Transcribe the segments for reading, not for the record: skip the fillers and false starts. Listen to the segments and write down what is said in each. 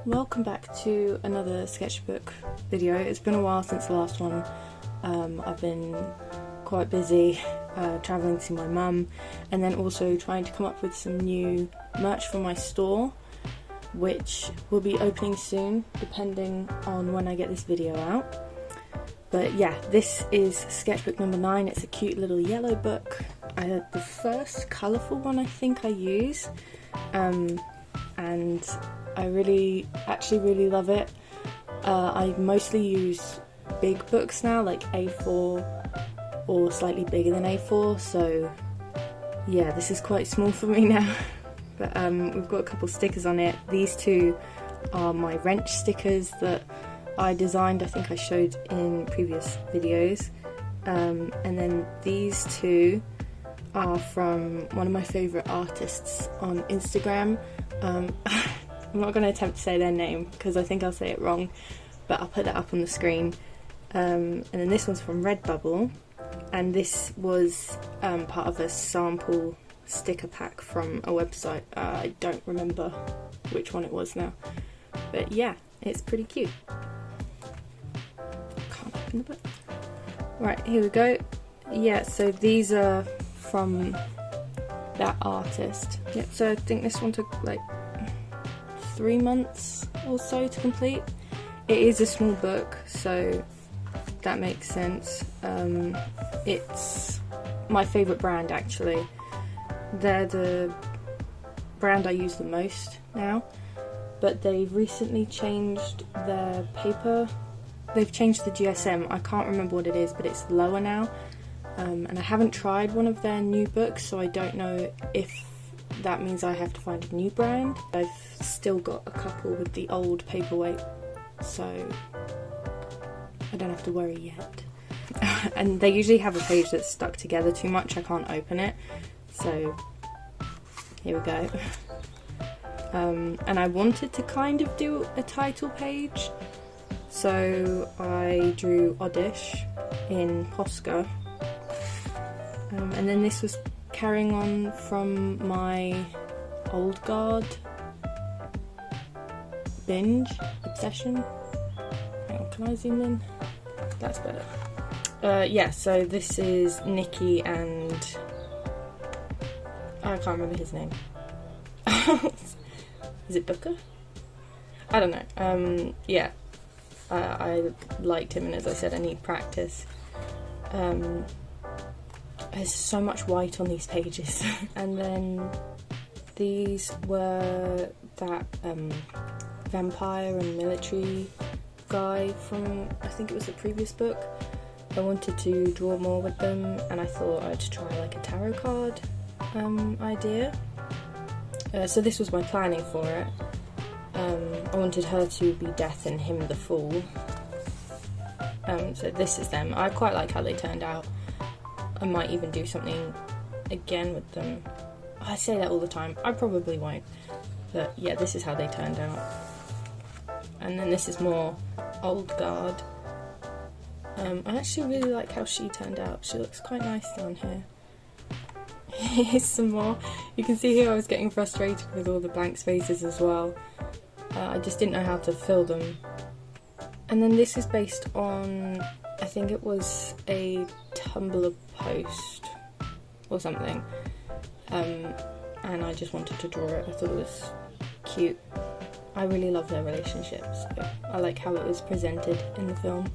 Welcome back to another sketchbook video. It's been a while since the last one. I've been quite busy travelling to see my mum, and then also trying to come up with some new merch for my store, which will be opening soon depending on when I get this video out. But yeah, this is sketchbook number 9. It's a cute little yellow book. The first colourful one I think I use, and I actually really love it. I mostly use big books now, like A4 or slightly bigger than A4, so yeah, this is quite small for me now. But we've got a couple stickers on it. These two are my wrench stickers that I designed, I think I showed in previous videos. And then these two are from one of my favourite artists on Instagram. I'm not going to attempt to say their name because I think I'll say it wrong, but I'll put that up on the screen. And then this one's from Redbubble, and this was part of a sample sticker pack from a website. I don't remember which one it was now, but yeah, it's pretty cute. Can't open the book. Right, here we go. Yeah, so these are from that artist. Yeah, so I think this one took like 3 months or so to complete. It is a small book, so that makes sense. It's my favourite brand actually. They're the brand I use the most now, but they've recently changed their paper. They've changed the GSM. I can't remember what it is, but it's lower now. And I haven't tried one of their new books, so I don't know if that means I have to find a new brand. I've still got a couple with the old paperweight, so I don't have to worry yet. And they usually have a page that's stuck together too much, I can't open it, so here we go. And I wanted to kind of do a title page, so I drew Oddish in Posca, and then this was carrying on from my Old Guard binge obsession. Hang on, can I zoom in? That's better. Yeah, so this is Nikki and I can't remember his name. Is it Booker? I don't know. Yeah, I liked him, and as I said, I need practice. There's so much white on these pages. And then these were that vampire and military guy from, I think it was the previous book. I wanted to draw more with them, and I thought I'd try like a tarot card idea. So this was my planning for it. I wanted her to be Death and him the Fool. So this is them. I quite like how they turned out. I might even do something again with them. I say that all the time. I probably won't. But yeah, this is how they turned out. And then this is more Old Guard. I actually really like how she turned out. She looks quite nice down here. Here's some more. You can see here I was getting frustrated with all the blank spaces as well. I just didn't know how to fill them. And then this is based on, I think it was a Tumblr post or something, and I just wanted to draw it. I thought it was cute. I really love their relationship, so I like how it was presented in the film,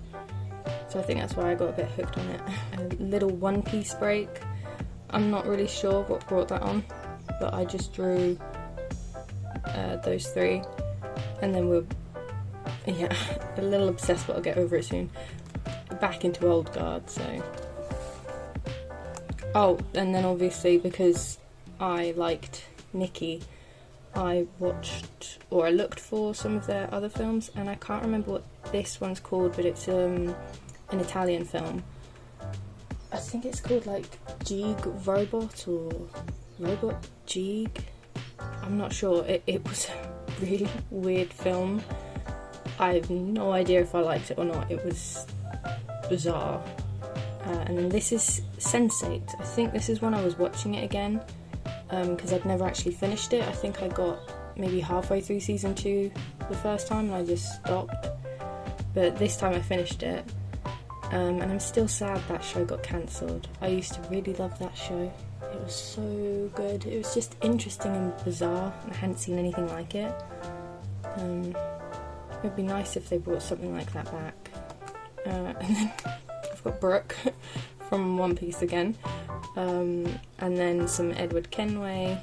so I think that's why I got a bit hooked on it. A little one-piece break. I'm not really sure what brought that on, but I just drew those three, and then we're a little obsessed, but I'll get over it soon. Back into Old Guard, so. Oh, and then obviously because I liked Nikki, I watched, or I looked for some of their other films, and I can't remember what this one's called, but it's an Italian film. I think it's called like Jig Robot or Robot Jig. I'm not sure. It was a really weird film. I have no idea if I liked it or not. It was bizarre. And then this is Sense8. I think this is when I was watching it again, because I'd never actually finished it. I think I got maybe halfway through season 2 the first time and I just stopped. But this time I finished it. And I'm still sad that show got cancelled. I used to really love that show. It was so good. It was just interesting and bizarre. I hadn't seen anything like it. It would be nice if they brought something like that back. And then I've got Brooke from One Piece again. And then some Edward Kenway.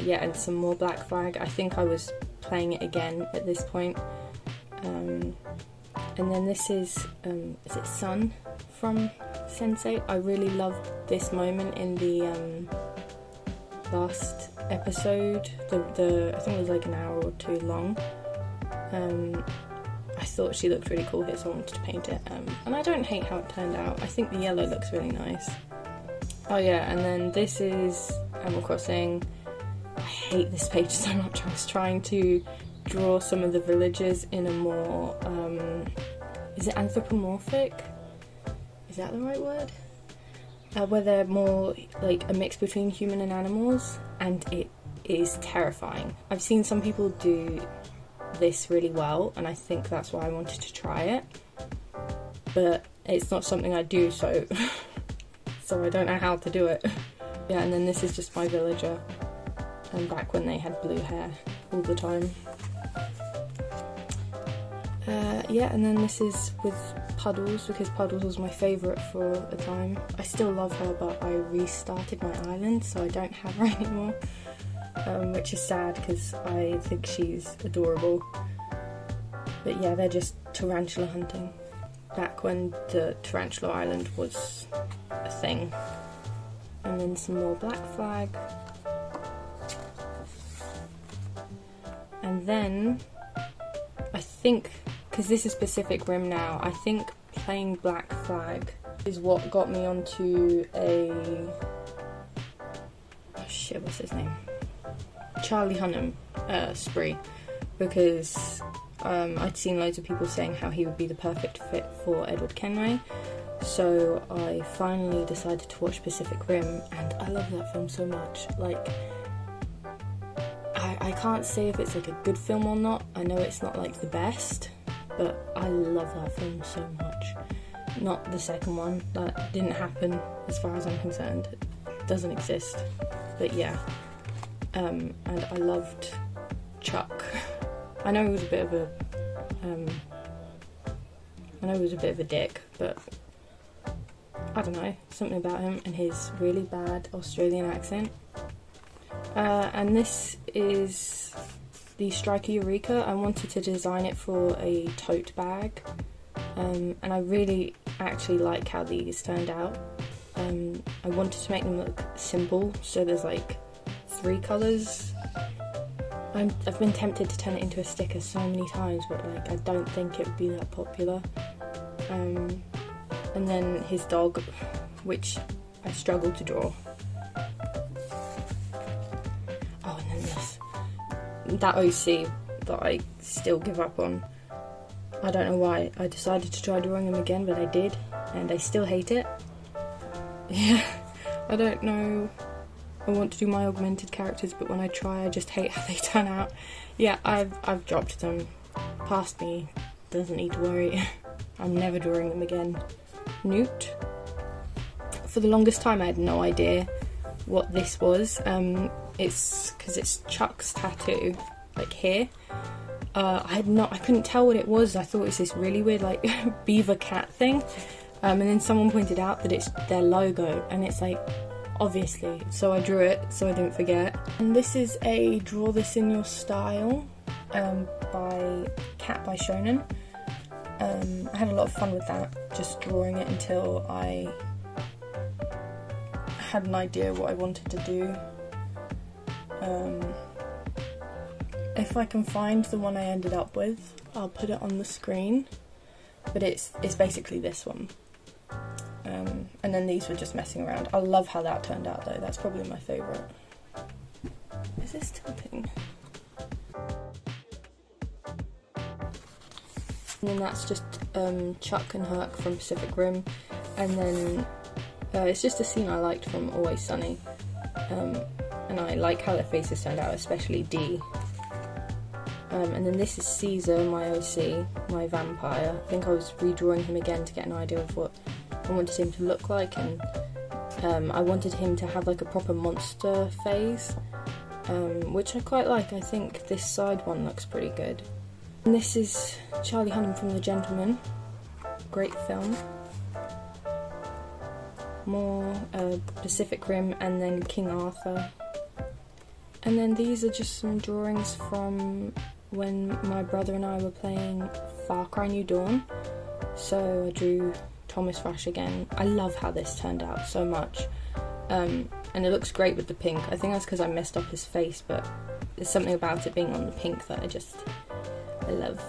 Yeah, and some more Black Flag. I think I was playing it again at this point. And then this is it Sun from Sense8? I really loved this moment in the last episode. I think it was like an hour or 2 long. I thought she looked really cool here, so I wanted to paint it. And I don't hate how it turned out. I think the yellow looks really nice. Oh yeah, and then this is Animal Crossing. I hate this page so much. I was trying to draw some of the villagers in a more, is it anthropomorphic? Is that the right word? Where they're more like a mix between human and animals, and it is terrifying. I've seen some people do this really well, and I think that's why I wanted to try it. But it's not something I do, so I don't know how to do it. Yeah, and then this is just my villager, and back when they had blue hair all the time. Yeah, and then this is with Puddles, because Puddles was my favourite for a time. I still love her, but I restarted my island, so I don't have her anymore, which is sad because I think she's adorable. But yeah, they're just tarantula hunting, back when the Tarantula Island was a thing. And then some more Black Flag. And then, I think, because this is Pacific Rim now, I think playing Black Flag is what got me onto a... oh shit, what's his name? Charlie Hunnam spree, because I'd seen loads of people saying how he would be the perfect fit for Edward Kenway. So I finally decided to watch Pacific Rim, and I love that film so much. Like, I can't say if it's like a good film or not. I know it's not like the best, but I love that film so much. Not the second one, that didn't happen as far as I'm concerned. It doesn't exist. But yeah, and I loved Chuck. I know he was a bit of a dick, but I don't know, something about him and his really bad Australian accent. And this is the Striker Eureka. I wanted to design it for a tote bag, and I really actually like how these turned out. I wanted to make them look simple, so there's like 3 colours. I've been tempted to turn it into a sticker so many times, but like I don't think it would be that popular. And then his dog, which I struggled to draw. Oh, and then this. That OC that I still give up on. I don't know why. I decided to try drawing them again, but I did, and I still hate it. Yeah, I don't know. I want to do my augmented characters, but when I try, I just hate how they turn out. Yeah, I've dropped them. Past me, doesn't need to worry. I'm never drawing them again. Newt. For the longest time, I had no idea what this was. It's because it's Chuck's tattoo, like here. I couldn't tell what it was. I thought it was this really weird, like, beaver cat thing. And then someone pointed out that it's their logo, and it's like, obviously. So I drew it, so I didn't forget. And this is a Draw This In Your Style by Cat by Shonen. I had a lot of fun with that, just drawing it until I had an idea what I wanted to do. If I can find the one I ended up with, I'll put it on the screen, but it's basically this one. And then these were just messing around. I love how that turned out though, that's probably my favourite. Is this tilting? And then that's just Chuck and Herc from Pacific Rim, and then it's just a scene I liked from Always Sunny. And and I like how their faces turned out, especially D. And then this is Caesar, my OC, my vampire. I think I was redrawing him again to get an idea of what I wanted him to look like, and I wanted him to have like a proper monster phase, which I quite like. I think this side one looks pretty good. And this is Charlie Hunnam from The Gentleman. Great film. More Pacific Rim, and then King Arthur. And then these are just some drawings from when my brother and I were playing Far Cry New Dawn. So I drew Thomas Rush again. I love how this turned out so much. And it looks great with the pink. I think that's because I messed up his face, but there's something about it being on the pink that I love.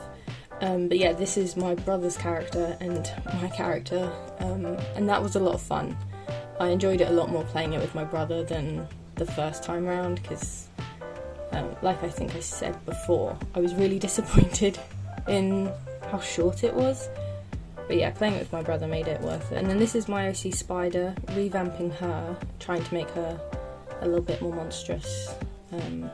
But yeah, this is my brother's character and my character, and that was a lot of fun. I enjoyed it a lot more playing it with my brother than the first time round, because like I think I said before, I was really disappointed in how short it was. But yeah, playing it with my brother made it worth it. And then this is my OC Spider, revamping her, trying to make her a little bit more monstrous. And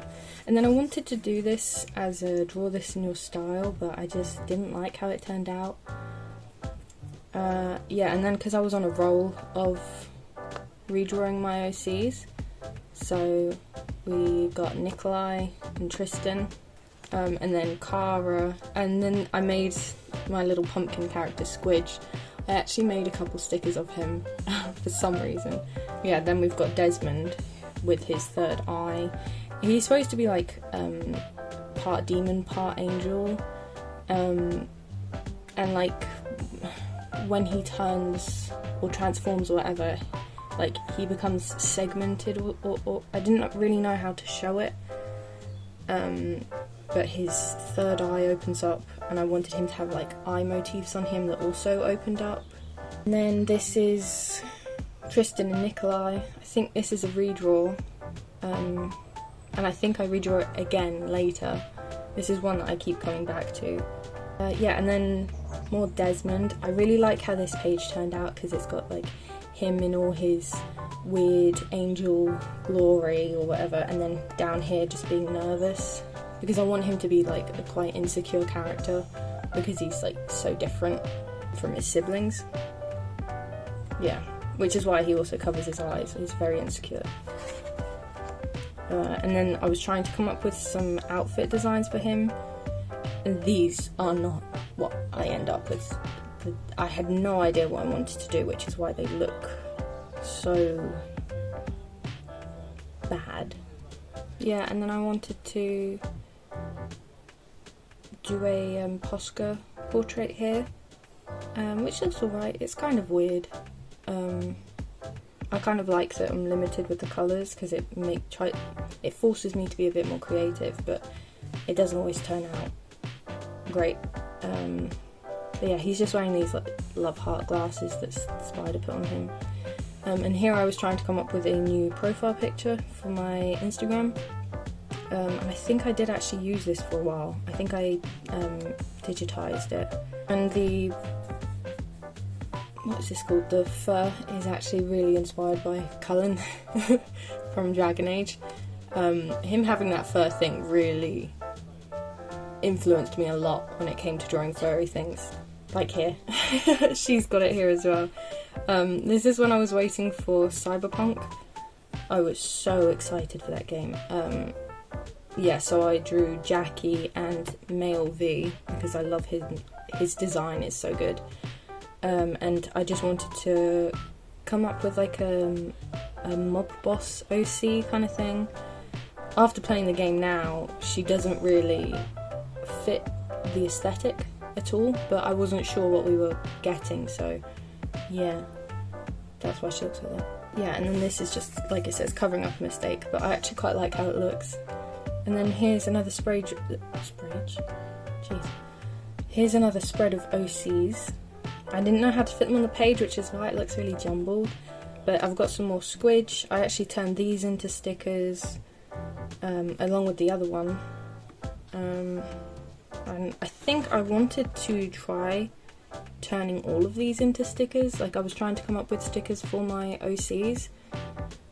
then I wanted to do this as a draw this in your style, but I just didn't like how it turned out. Yeah, and then because I was on a roll of redrawing my OCs, so we got Nikolai and Tristan, and then Kara, and then I made my little pumpkin character Squidge. I actually made a couple stickers of him for some reason. Yeah, then we've got Desmond with his third eye. He's supposed to be like part demon, part angel, and like when he turns or transforms or whatever, like he becomes segmented, or I didn't really know how to show it, but his third eye opens up, and I wanted him to have like eye motifs on him that also opened up. And then this is Tristan and Nikolai. I think this is a redraw, and I think I redraw it again later. This is one that I keep coming back to. Yeah, and then more Desmond. I really like how this page turned out, because it's got like him in all his weird angel glory or whatever, and then down here just being nervous, because I want him to be like a quite insecure character, because he's like so different from his siblings. Yeah, which is why he also covers his eyes. He's very insecure. And then I was trying to come up with some outfit designs for him, and these are not what I end up with. I had no idea what I wanted to do, which is why they look so bad. Yeah, and then I wanted to do a Posca portrait here, which looks alright. It's kind of weird. I kind of like that I'm limited with the colours, because it forces me to be a bit more creative, but it doesn't always turn out great. But yeah, he's just wearing these like love heart glasses that Spider put on him. And here I was trying to come up with a new profile picture for my Instagram. And I think I did actually use this for a while. I think I digitized it. And the, what's this called? The fur is actually really inspired by Cullen from Dragon Age. Him having that fur thing really influenced me a lot when it came to drawing furry things. Like here. She's got it here as well. This is when I was waiting for Cyberpunk. I was so excited for that game. Yeah, so I drew Jackie and Male V, because I love his design is so good. And I just wanted to come up with like a mob boss OC kind of thing. After playing the game now, she doesn't really fit the aesthetic at all, but I wasn't sure what we were getting, so yeah, that's why she looks like that. Yeah, and then this is just, like it says, covering up a mistake, but I actually quite like how it looks. And then here's another Here's another spread of OCs. I didn't know how to fit them on the page, which is why it looks really jumbled, but I've got some more Squidge. I actually turned these into stickers, along with the other one. And I think I wanted to try turning all of these into stickers. Like I was trying to come up with stickers for my OCs,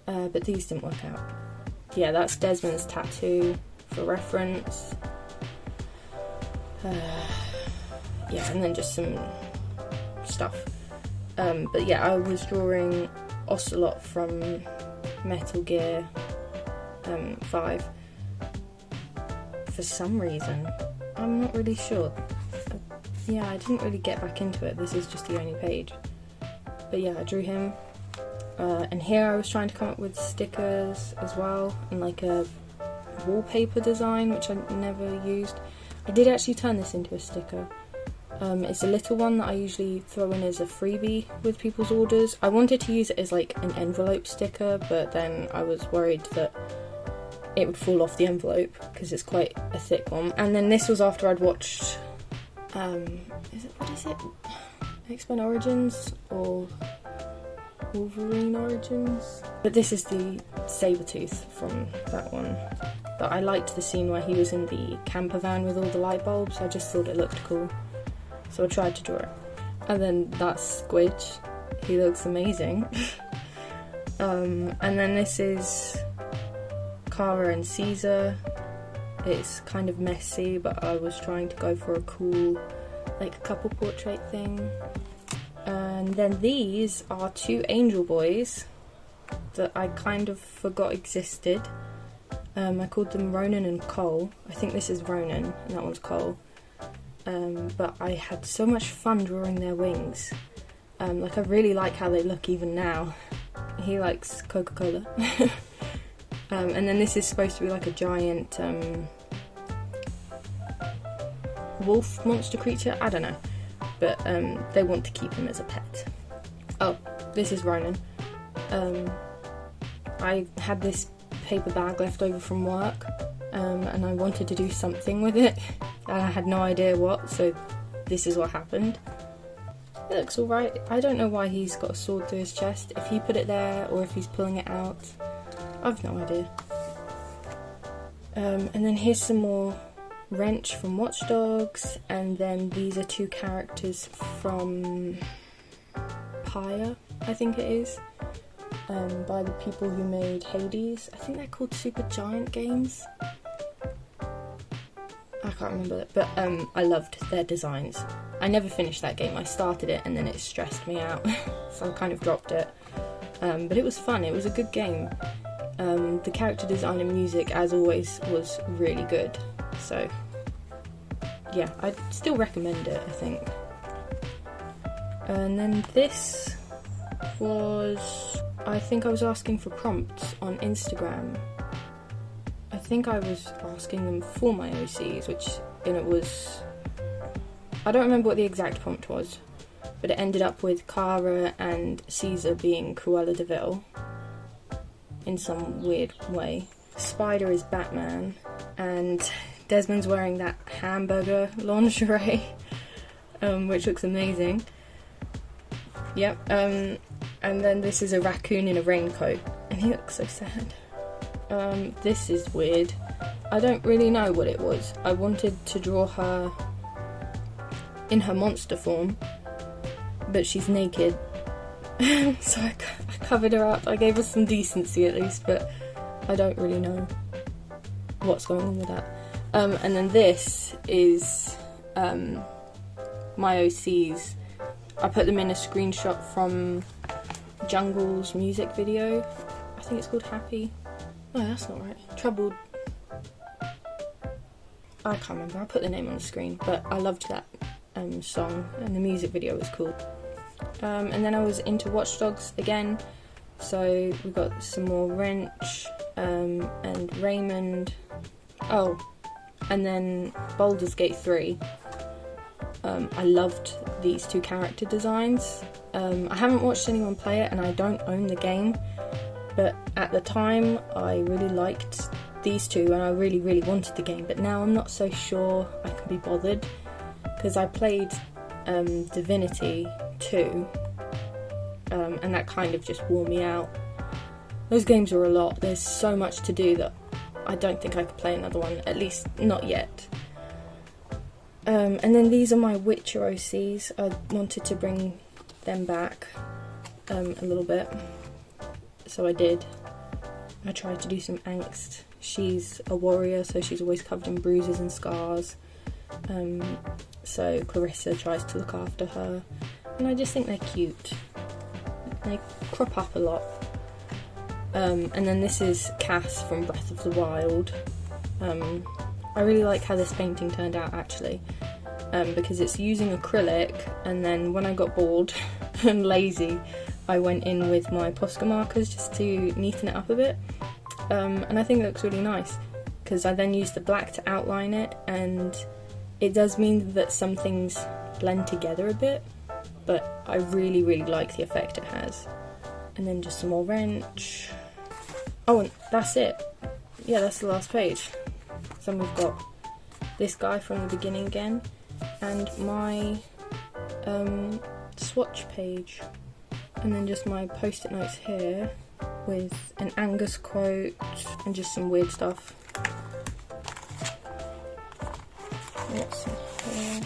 but these didn't work out. yeah, that's Desmond's tattoo for reference. Yeah, and then just some stuff. But yeah, I was drawing Ocelot from Metal Gear 5 for some reason. I'm not really sure. Yeah, I didn't really get back into it. This is just the only page. But yeah, I drew him. And here I was trying to come up with stickers as well, and like a wallpaper design, which I never used. I did actually turn this into a sticker. It's a little one that I usually throw in as a freebie with people's orders. I wanted to use it as like an envelope sticker, but then I was worried that it would fall off the envelope because it's quite a thick one. And then this was after I'd watched, what is it? X-Men Origins or Wolverine Origins? But this is the Sabretooth from that one. But I liked the scene where he was in the camper van with all the light bulbs. I just thought it looked cool, so I tried to draw it. And then that's Squidge. He looks amazing. And then this is Kara and Caesar. It's kind of messy, but I was trying to go for a cool, like, couple portrait thing. And then these are two angel boys that I kind of forgot existed. I called them Ronan and Cole. I think this is Ronan and that one's Cole. But I had so much fun drawing their wings. Like, I really like how they look even now. He likes Coca-Cola. And then this is supposed to be like a giant wolf monster creature. I don't know. But they want to keep him as a pet. Oh, this is Ronan. I had this paper bag left over from work, and I wanted to do something with it, and I had no idea what, so this is what happened. It looks alright. I don't know why he's got a sword through his chest, if he put it there or if he's pulling it out. I've no idea. And then here's some more Wrench from Watch Dogs, and then these are two characters from Pyre, I think it is, by the people who made Hades. I think they're called Super Giant Games. I can't remember it, but I loved their designs. I never finished that game. I started it and then it stressed me out, so I kind of dropped it. But it was fun. It was a good game. The character design and music, as always, was really good. So yeah, I'd still recommend it, I think. And then this was, I think I was asking for prompts on Instagram. I think I was asking them for my OCs, and it was, I don't remember what the exact prompt was, but it ended up with Kara and Caesar being Cruella de Vil in some weird way. Spider is Batman, and Desmond's wearing that hamburger lingerie, which looks amazing. Yep, and then this is a raccoon in a raincoat, and he looks so sad. This is weird. I don't really know what it was. I wanted to draw her in her monster form, but she's naked. So I covered her up. I gave her some decency at least, but I don't really know what's going on with that. And then this is my OCs. I put them in a screenshot from Jungle's music video. I think it's called Happy. No, that's not right. Troubled. I can't remember. I'll put the name on the screen, but I loved that song, and the music video was cool. And then I was into Watch Dogs again, so we got some more Wrench and Raymond. Oh, and then Baldur's Gate 3. I loved these two character designs. I haven't watched anyone play it, and I don't own the game, but at the time I really liked these two and I really, really wanted the game, but now I'm not so sure I can be bothered, because I played Divinity 2, and that kind of just wore me out. Those games are a lot. There's so much to do that I don't think I could play another one, at least not yet. And then these are my Witcher OCs. I wanted to bring them back a little bit, so I did. I tried to do some angst. She's a warrior, so she's always covered in bruises and scars. So Clarissa tries to look after her, and I just think they're cute. They crop up a lot. And then this is Cass from Breath of the Wild. I really like how this painting turned out actually, because it's using acrylic, and then when I got bored and lazy, I went in with my Posca markers just to neaten it up a bit, and I think it looks really nice, because I then used the black to outline it, and it does mean that some things blend together a bit, but I really, really like the effect it has. And then just some more wrench. Oh, and that's it. Yeah, that's the last page. So we've got this guy from the beginning again, and my swatch page, and then just my post-it notes here with an Angus quote and just some weird stuff. What's in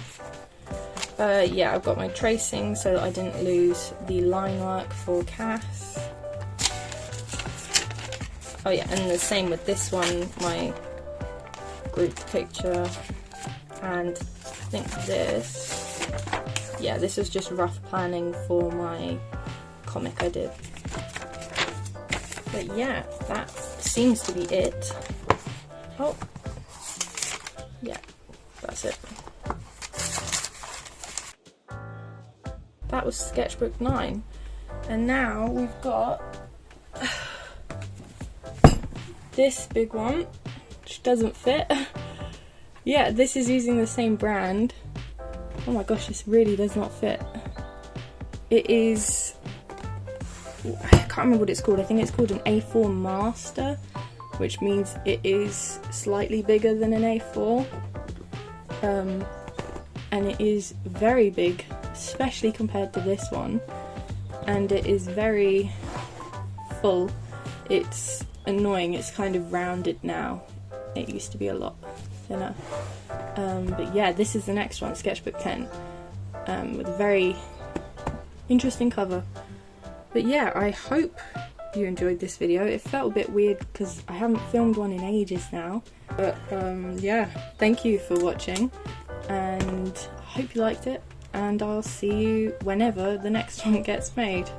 here? Yeah, I've got my tracing so that I didn't lose the line work for Cass. Oh yeah, and the same with this one, my group picture, and I think this, yeah, this was just rough planning for my comic I did. But yeah, that seems to be it. Oh, yeah, that's it. That was Sketchbook 9, and now we've got this big one, which doesn't fit. Yeah, this is using the same brand. Oh my gosh, this really does not fit. It is, I can't remember what it's called. I think it's called an A4 Master, which means it is slightly bigger than an A4. And it is very big, especially compared to this one. And it is very full. It's annoying, it's kind of rounded now. It used to be a lot thinner. But yeah, this is the next one, Sketchbook 10, with a very interesting cover. But yeah, I hope you enjoyed this video. It felt a bit weird because I haven't filmed one in ages now. But yeah, thank you for watching, and I hope you liked it, and I'll see you whenever the next one gets made.